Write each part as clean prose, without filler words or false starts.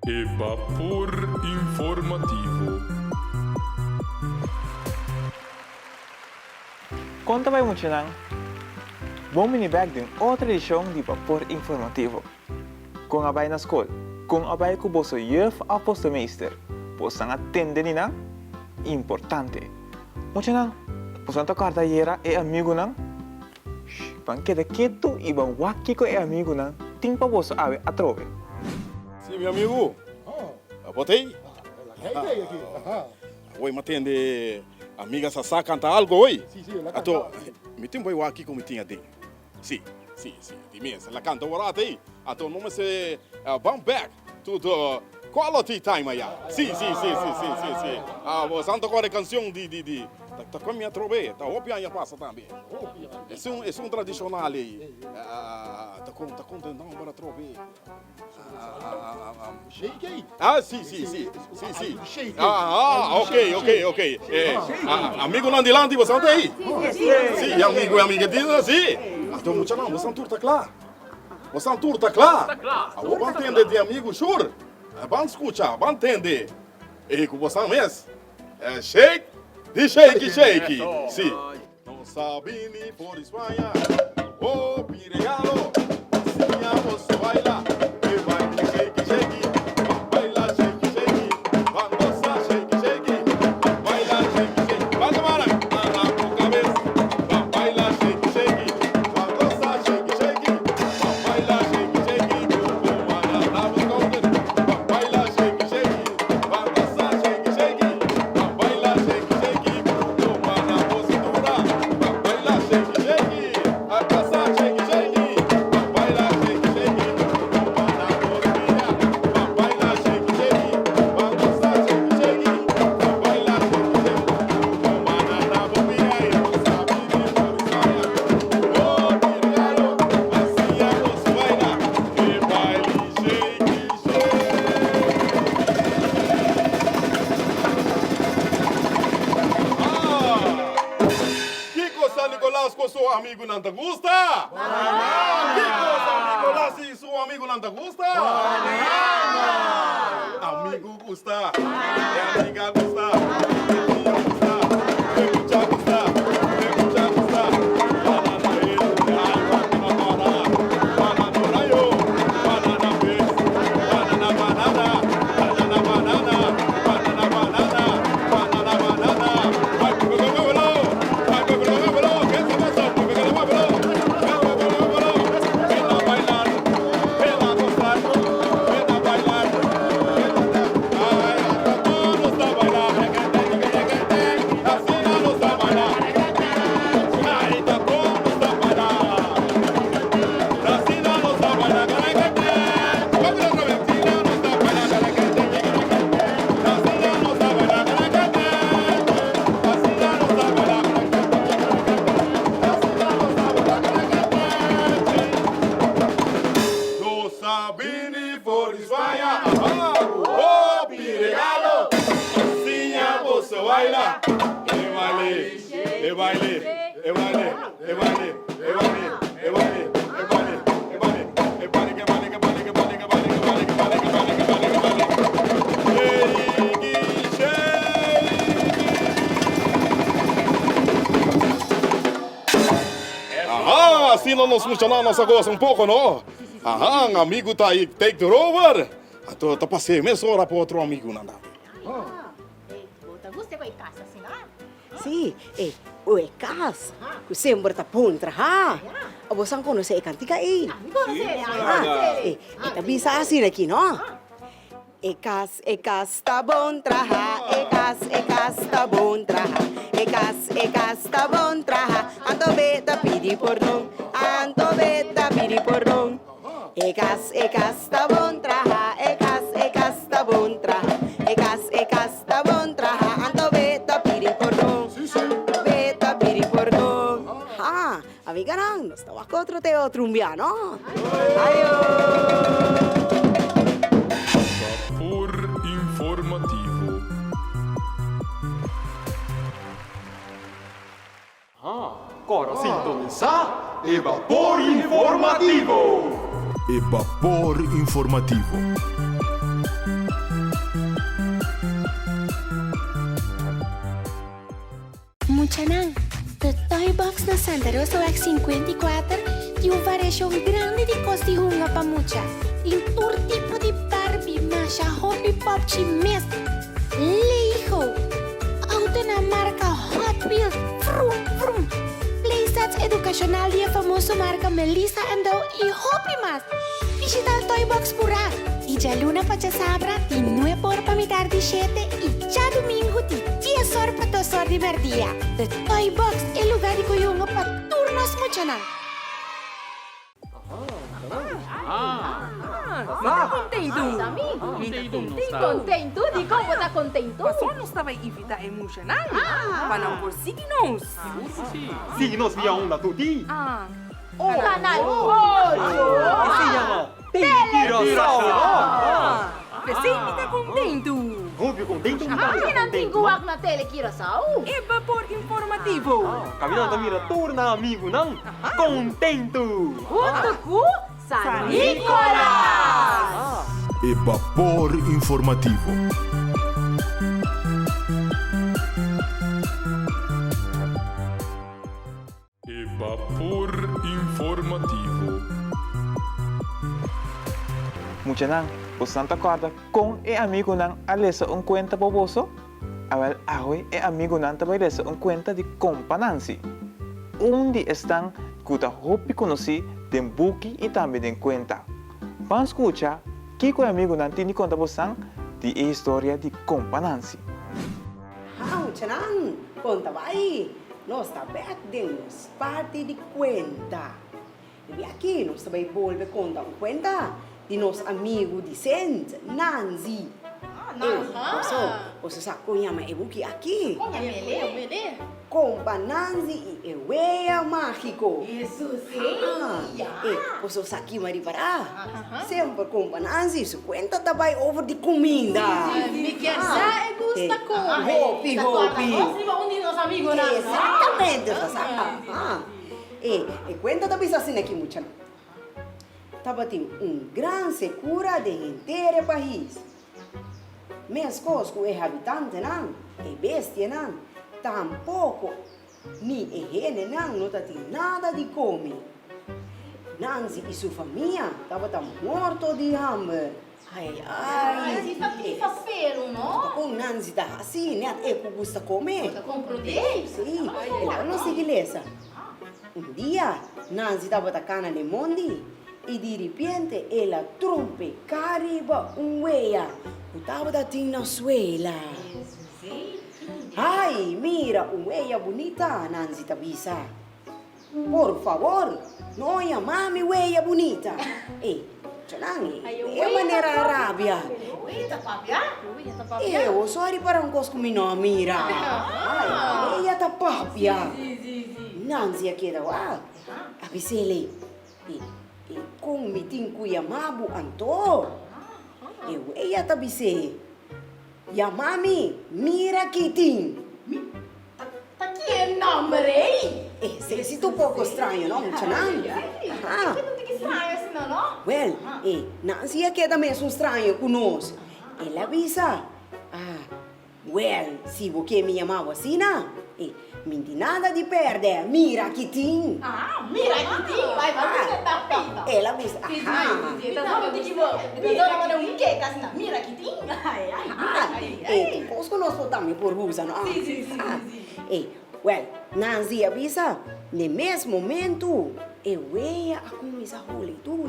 Vapor informativo. Conta vai muito não? Bom minibag din outra edição de Vapor Informativo. Com a na escola, com a com o bolso juf apostomeester, possam atender nina, importante. Muito não? Possam tocar da hiera é amigo não? Bang queda quieto e bang wakiko é amigo não? Timpa bolso ave a trove. Sim, meu amigo. Botei? Hey, aqui. Oi, matende. Amiga Sassá canta algo hoje? Sim, ela canta. Ato, me tem boi aqui como tinha dentro. Sim, de mim, ela canta o aí. Ato, não se bounce back to the quality time aí. Sim. Ah, você anda com a canção de tá com a minha trove, tá óbvio aí passa também. É um tradicional aí. Tá contando para trove. Shake aí. Ah, sim. Shake. Ok. Amigo Landilandi, você não tem aí? Sim, amigo e amiga diz sim. Então, muito não, você não turta claro. Você não turta claro. Vou entender de amigo, sure. Vamos escutar, vamos entender. E com você mesmo. Shake, de shake. Sim. Não sabe nem por Espanha. Oh, piregalo. Assim a você baila. Amigo não te gusta? Nicolás e seu amigo não te gusta? Amigo gusta. Amiga gusta. Assim não nos funcionar nossa coisa um pouco, não? Amigo tá aí, take the over. Tá passei mesmo hora para outro amigo, não dá. Você vai casa, assim, não? Sim, o ekas, o sempre tá puntra, ha? A você não conhece ikan tika aí? Tá bisa assim aqui, não? Ekas tá bom traha, ekas tá bom traha, ekas tá bom traha, anto beta pidi perdão, ekas tá bom traha, ekas tá bom traha, ekas tá bom traha, anto beta pidi perdão, beta pidi perdão. Ha, amiga não, nós estamos com outro teo trumbiano. Ayo. Vapor informativo. Agora sintonizar Vapor Informativo. e vapor informativo. Muchanang, the toy box na Santa Rosa Wax 54 tem uma variação grande de cos de hunga pa mucha. Tem todo tipo de Barbie, Masha, Hoppy Pop, Chimes, Lego, auto na marca Hot Wheels, Vroom Vroom, playsets educacional de famoso marca Melissa Ando e Hoppy Mas. Digital toy box pura. Y ya luna pa ya sabra, di 9 por pa mitad de 7 y ya domingo di 10 horas pa 2 horas de verdía. The Toy Box, el lugar de kuyungo pa turnos mucho na. Contento? Contento? Di como tá contento? Só não estava evita emocional? Para não por signos. Signos via onda tutti. Canal 8! Se llama Teletirasauro. Você está contento? Óbvio, contento. Ay, nantingguwak na Teletirasauro! É vapor informativo. Caminhando mira turna amigo não? Contento. Junto com San Nicolas! E vapor informativo. E vapor informativo. Muchanang, o Santa Corda com e amigo nang alesa conta boboso? Awal ahoy e amigo nang tabailesa conta de companansi. Onde estão kuta hopi conoci den buki e também den conta. Para escutar, que o amigo nang tini conta bosang de história de companansi. Muchanang, conta vai. Nós está perdendo parte de conta. E aqui nós também volve contar conta de nosso amigo de Saint Nancy. Você sabe como chama buki aqui? Compa Nancy e Eweia Mágico. Isso sim! Você sabe que vai parar? Sempre Compa Nancy, sua conta também over de comida. Me quer ser gusta com Hopi. Onde nosso amigo na Exatamente, você sabe. E conta também assim aqui, mucha. Tava tem grande secura de inteiro país. Mas coisas que é habitante não, é bestia não, tampouco ni é rene não tem nada de comer. Nancy e sua família tava morto de hambre. Ai. Está terça-feira, não? Com Nancy tá assim, né? É que gosta comer. Compro dele? Sim, ela não se igreja. Dia, Nancy estava tacando de monte e de repente ela trompe cariba weia. O tava da na suela. Ai, mira, weia bonita, Nancy tabisa. Por favor, não é mami weia bonita. Chanang, é maneira arábia. Eu sorry para um cosco mino mira. Ai, ella tá papia. Nancy aqui da wa. Avisele. E com mitin kuya mabu anto. Eu ella tá bise. Ya mami, mira kitin. Aqui é nome, Se tu pouco estranho, não, Chanang? Que estranho assim, não? Well, Nancy aqui também é estranho conosco. Ela avisa. Well, se você me chamava assim, não? Minti nada de perder. Mira que tem. Mira aqui, vai você tá feita. Ela avisa. Mira aqui, Tu posso conosco também por usa, não? Sim. Well, Nancy avisa. No mesmo momento, eu ia a começar a rolar tudo,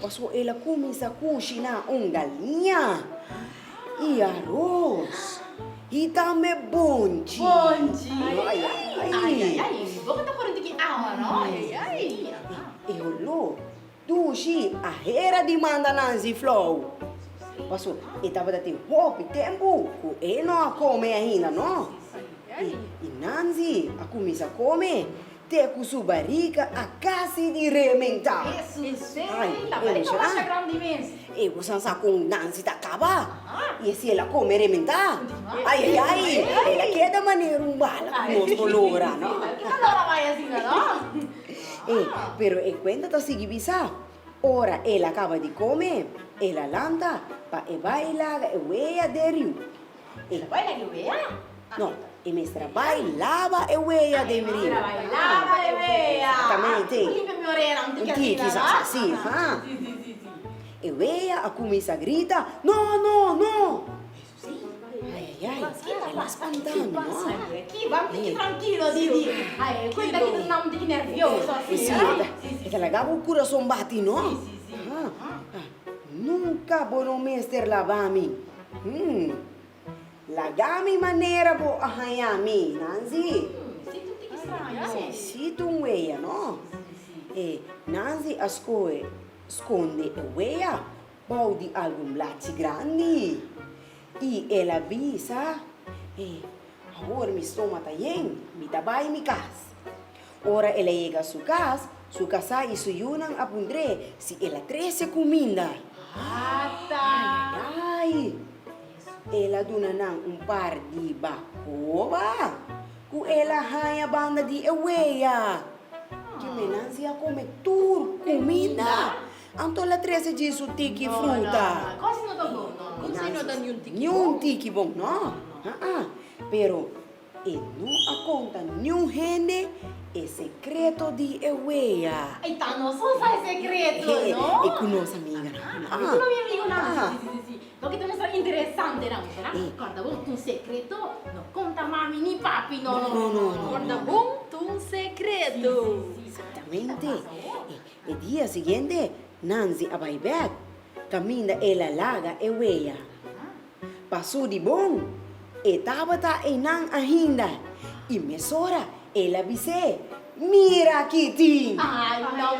passou ela começa a cozinhar galinha e arroz e também bonde. Ai, boca tá correndo aqui, não? Ai. Eu lo, tudo a era demanda Nancy Flow. Passou, e tava dando pouco tempo, que ele não come ainda, não? E Nancy, a começa a comer. Te com sua barriga a casa de rementar. Isso, Ai, grande imenso. E você sabe como Nancy tá acaba? E se ela come rementar? Ai, ela quer da maneira bala conosco loura, não? Que calor vai assim, não? Pero cuenta tá seguir bisa. Ora ela acaba de comer, ela lanta para e bailar e weia de rio. Vai lagi wea? No, e mestra bailava e weia de rio. Bailava e wea. Exatamente. Limpa minha orelha, não tem que Sì, atirar. sì, ah. Sì, sì, sì, sì. E weia a começa a gritar, no, no, no. Ai, ai, ela espantando, no? Aqui, vamos ficar tranquilo, Didi. Ai, cuida que não fique nervioso assim. Sì, e la gava o coração bate, no? Nunca bono mester lavami. Lagami maneira bo ahayami, Nanzi. Sinto que estranho. Sito um weia, no? E Nanzi esconde e weia pau di algum lati grande. E ela avisa, agora mi sto matayen, mi tabay mi cas. Ora ela chega a su casa e su yunang apundre, si ela 13 comida. Ai, ela duna nang par di bacoba, ku ela haya banda di eweya. Que menanzi a come tur comida. Anto la 13 di su tiki fruta. Quase não tá bom. Kung sino dan yung tiki Nyung tiki bom, no? Pero, não a conta nenhum gente é secreto de eweya. Ai, tá, não só sai secreto, não? E com nossa amiga, Ah, tu não é amigo, não. Sim. Lo que também é interessante, não? Guarda bom, um secreto, não conta mami nem papi, não. Guarda bom, tung segredo. Exatamente. E dia seguinte, Nancy a vai back. Caminha ela laga eweya. Passou de bom. E tabata e nang ainda. E mesora, ela bise. Mira, Kitty! Ai, não,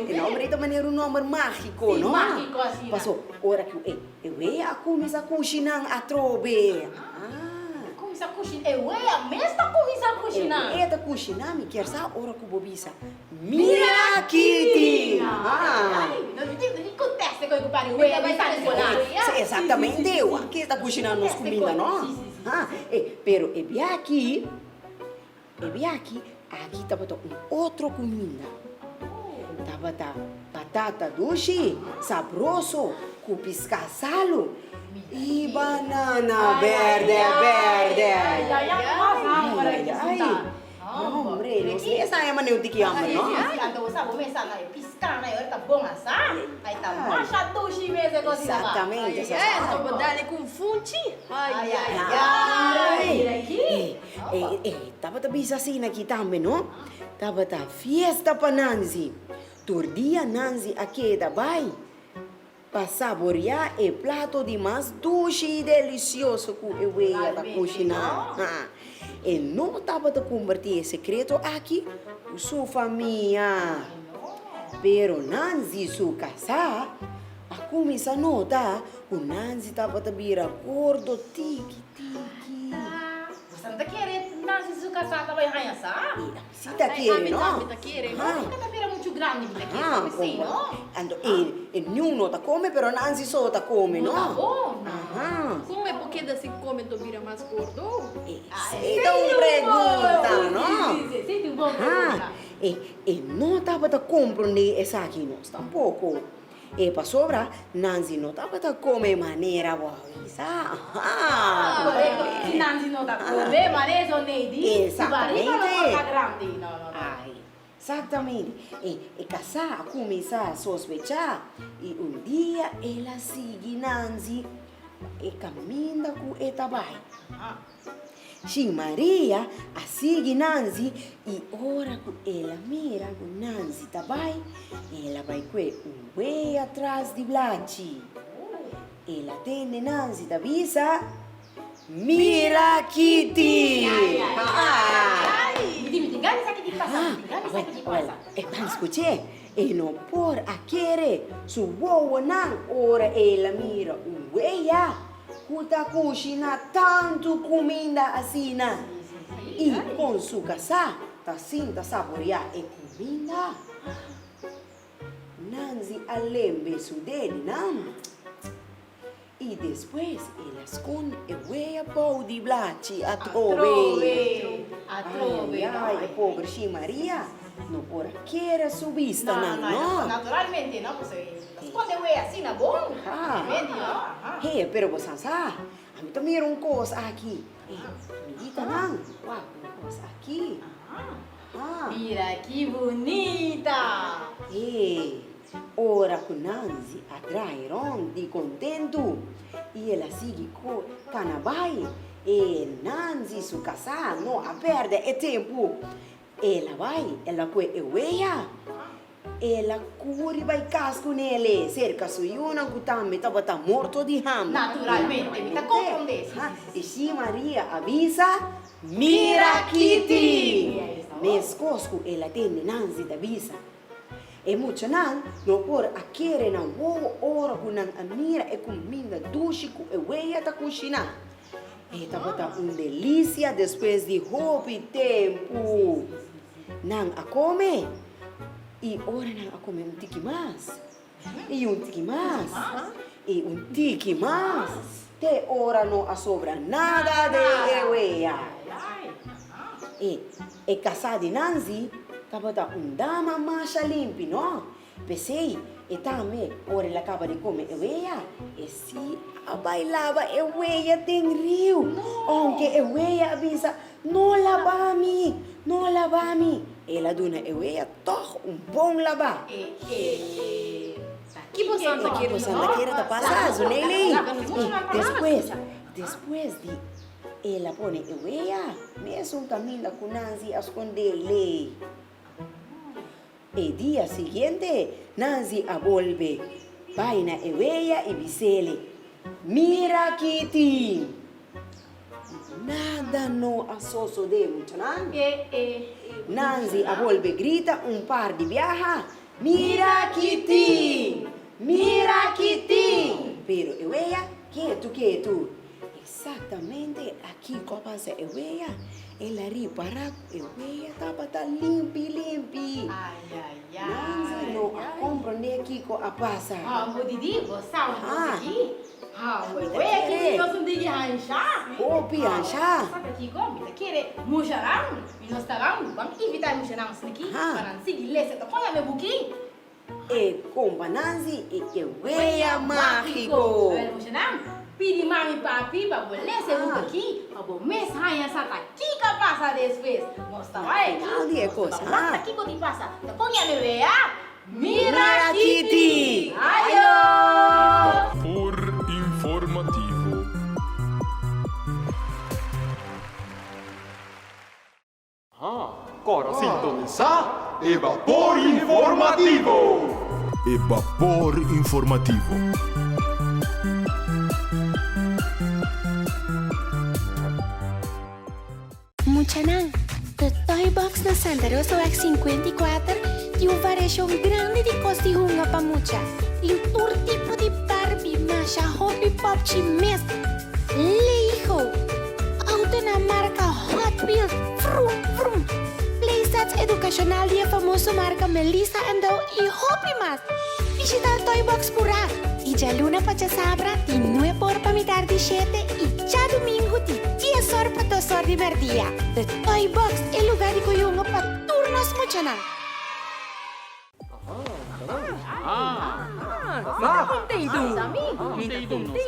O nome também era um nome mágico, Sim, não? mágico, assim. Passou, ora que eu ia começar a cozinhar a trobe. Começa a cozinhar. Eu é mesmo começa a cozinhar. Eu ia cozinhar, me quer saber, ora que o bobisa. Mira, Kitty! Não tem contexto com o pariu. Eu vai estar escolar. Exatamente, eu aqui está cozinhando as comidas, não? Pero eu vi aqui, aqui estava outra comida. Tava batata doce, sabroso, com piscasalo e banana verde. Hombre, não sei se é maneiro de que ama, não? Então, sabe, começar a piscar, né? Tá bom, assim? Aí tá mancha doce mesmo, coisa. Exatamente. Yes, badali kung funchi. Ai. Tava bisa assim aqui também, não? Tava fiesta para Nancy. Todo dia Nancy aqui vai para saborear o prato de mais doce e delicioso que eu ia cozinhar. E não estava a convertir esse secreto aqui com sua família. Pero Nancy, sua casa, a começar a notar que Nancy estava a virar gordo, tiki. Santa querer nasce su casa tá vai arranhar, sabe? Se tá querendo, não? Tá querendo. Nunca tá vira muito grande, me quer, assim, não? Ando, nenhum não tá come, pero Nancy só tá come, não? Tá bom. Como é porque da se come tu vira mais gordo? Então pergunta, não? Sim, tem bom pergunta. E não estava a compreender essa aqui, não, tampouco. E para sobra, Nancy não estava a comer maneira boa, sabe? Se Nancy não tá comendo, mas isso Neide. Exatamente. Não tá grande, não. Ai, exatamente. E casar começar a sospechar. E dia ela segue Nancy e caminha com o trabalho. Sim, Maria a segue Nancy e ora que ela mira com Nancy trabalho, ela vai com way atrás de Blanche. Ela tem Nancy da visa. Mira, Kitty! Dimmi, gani sa che ti passa? Olha, escutei? E não por a querer, su boa não, ora ela mira weia, kuta cozinha tanto comida assim, e com sua casa, tá sinta saborear e comida. Nancy alembe su dele, não? E depois ela esconde e weia pau de Blanche a trove. A trove. Ai, pobre Maria. no por quiere su vista, No, naturalmente, ¿no? Pues esconde güey así, ¿no? Bom. Tremendo, ¿no? Ajá. Pero vos a mí también un cosa aquí. Amiguita, nan, guau, una cosa aquí. Mira, qué bonita. Ora con Nancy atraeron de contento y ela sigue con Canabay. Nancy su casa no a perder el tiempo. Ela vai, ela que ella. Ela curi vai casco nele, cerca sui una gutame tava morto de hambre. Naturalmente, me está comprendendo. E se Maria avisa, mira Kitty. Mescosco ela tem Nancy da visa. E muito nan, no por aquele na boa hora com nan amira e comida duche com ela tá cozinhando. E tava delícia depois de roupa tempo. Nan a come. E ora nan a come tiki mais. E tiki mais. E tiki mais. Te ora não a sobra nada de ela. E casa de Nancy tava dama macha limpi, no? Pensei, e também, ora ela acaba de comer ela. E se a bailava ela tem rio. Aunque ela avisa, não lava-me. Ela dona ela toch bom lavar. Que você anda aqui? Você anda aqui, tá passando, Nelly. Depois de ela põe ela, mesmo caminha com Nancy a esconder-lhe. El día siguiente, Nancy a volve. Vaina ella y Vicele. Mira, Kitty. Nada no asoso de mucho, ¿no? Nancy a volve grita un par de viajas. Mira, Kitty. Mira, Kitty. Pero ella, quieto. Exactamente aquí pasa ella. Ela repara, ela estava limpi. Nancy não compreende aqui com a passa. Vou dizer, você sabe aqui? Ué, que nós não digamos anchar. Copi anchar. Sabe aqui como? Você quer mojarão? E nós estamos, vamos invitar mojarão aqui para seguir ler, você tá põe meu buquinho. E com Nancy e ela mágico. Mojarão? Pedi mami papi para boleh saya aqui, para mes hanya sata kika passa depois. Mostra vai. Não dia coisa. Aqui que passa. Tá com a bebê, Mira Kitty. Ayo. Vapor informativo. Agora sintonizar e Vapor Informativo. E Vapor Informativo. Muchanang, the Toy Box na Santa Rosa X54 tem uma variação grande de cores de runga para mucha. Tem todo tipo de Barbie, Masha, Hobby Pop, Chimes, Lego, auto na marca Hot Wheels, Vroom. Playsets educacional de a famosa marca Melissa & Dow e Hobby Mas. Visita o Toy Box pura. E já luna para sabra, de 9 por para mitad de 7 e já domingo de 10 horas para 2 horas de merdia. The Toy Box é lugar de coyungo para turnos muchanan. Tá contento?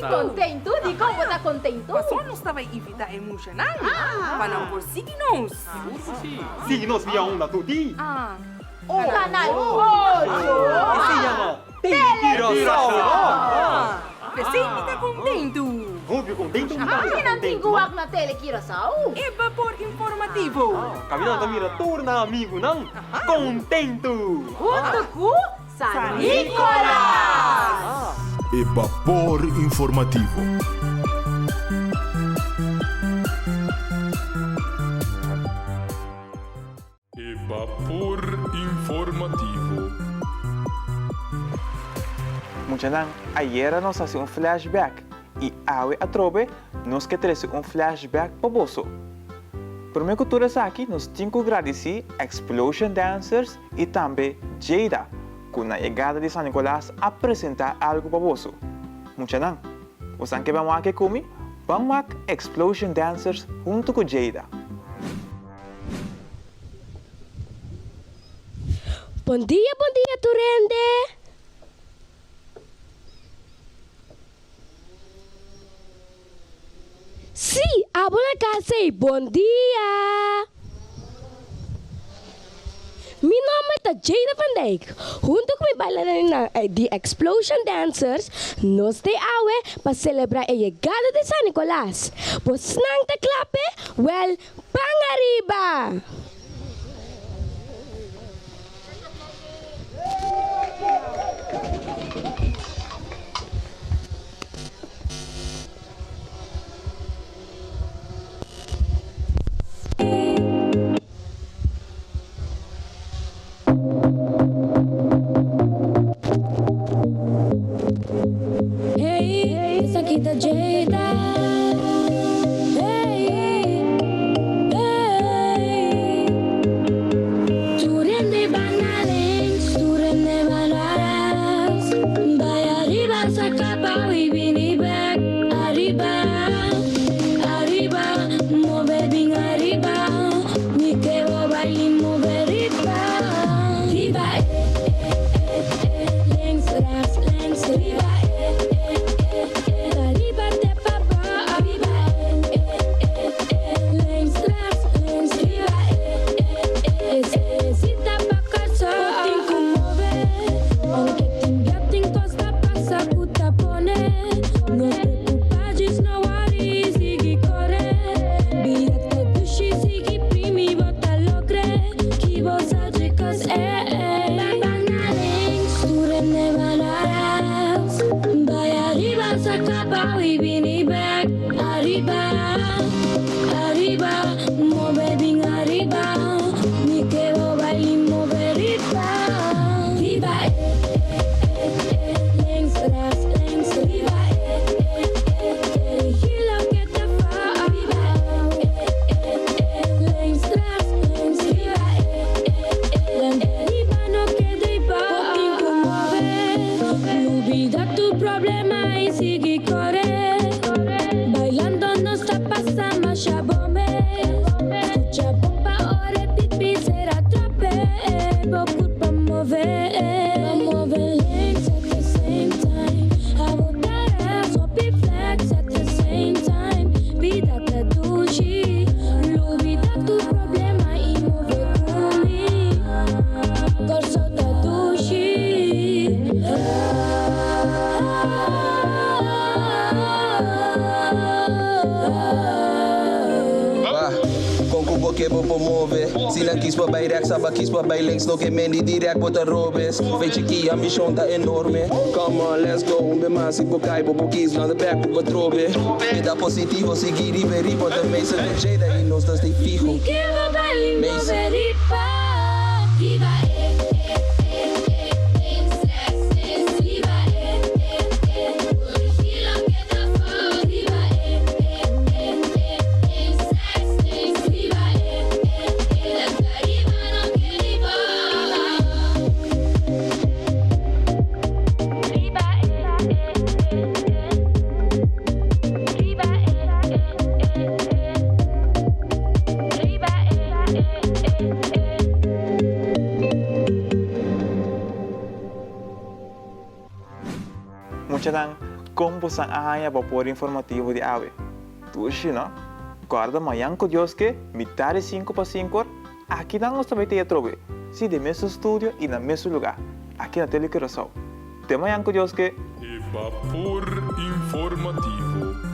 Contento? De como tá contento? Mas só não estava invitar emocional? Para não por signos. Signos via onda tutti. Canal 8. Se llama Tirasauro. Você está contento? Óbvio, contento. Quem não tem guak na tele, Kirasau? É Vapor Informativo. Caminhando Tamira, torna amigo não? Contento. Junto com San Nicolas. E Vapor Informativo. E Vapor Informativo. Muchanan, ayer nos hace un flashback y hoy a trove nos que trae un flashback poboso. Por minha cultura aqui, nós temos que agradecer Explosion Dancers e também Jada, com a chegada de San Nicolás a apresentar algo poboso. Muchanan, você que vamos aqui comigo? Vamos a Explosion Dancers junto com Jada. Bom dia, Turende. Sí, abona casa e bom dia. Mi nome é Jada Van Dijk. Junto com minha bailarina The Explosion Dancers, nós te awe para celebrar a chegada de San Nicolás. Pois não te clape? Well, pang arriba! Hey, essa aqui tá Jada. Hey, hey. Turende banalens, turende bananas. Vai arriba, saca pau e vini back. Arriba, arriba, move bem arriba. Me quedo baile, move arriba. Arriba, längs, ras, längs, arriba. Arriba te papá, arriba, längs, ras, längs, arriba. Necesita pa casa, tem como mover. Aunque te enviatem costa, passa puta pone. Não preocupados, não worries, sigue corre. Bilhete do X, sigue primi, bota logre. Que bolsa de cos, banalens, turene bananas. Vai arriba, saca pau e vini back. Arriba, arriba, move bem arriba. Me quedo baile, move arriba. Arriba, längs, ras, längs, arriba. Gilla que te fa, arriba. Längs, ras, längs, arriba. Arriba no quede igual, tem como mover. Olvida tu problema y sigue correr. Bailando no está pasando más chabome. Escucha bomba, ore, pipi, será trape. Beaucoup pa mover. Pa mover legs at the same time. A botar ass up e flex at the same time. Vida te dushi. Olvida tu problema y mover comigo. Corso te dushi. Com cubo que vou mover. Se não quis pra bairro, sabe quis pra links. Não que mendi direct bota robes. Weet je que a mission tá enorme. Come on, let's go. Be mais se cai, bobo quis na the back pro trobe. Me dá positivo, seguir e ver por the Mason de Jada e nós estamos fijo. Me quedo baile, mover arriba. Viva, Muchas como sang ahaya vapor informativo de ave. Tushi, no? Guarda mañana con Dios que mitad de 5 para 5 aqui não nós também tem trobe. Se de mesmo estúdio e na mesmo lugar. Aqui na Telecoração. Até amanhã com Deus que E vapor informativo.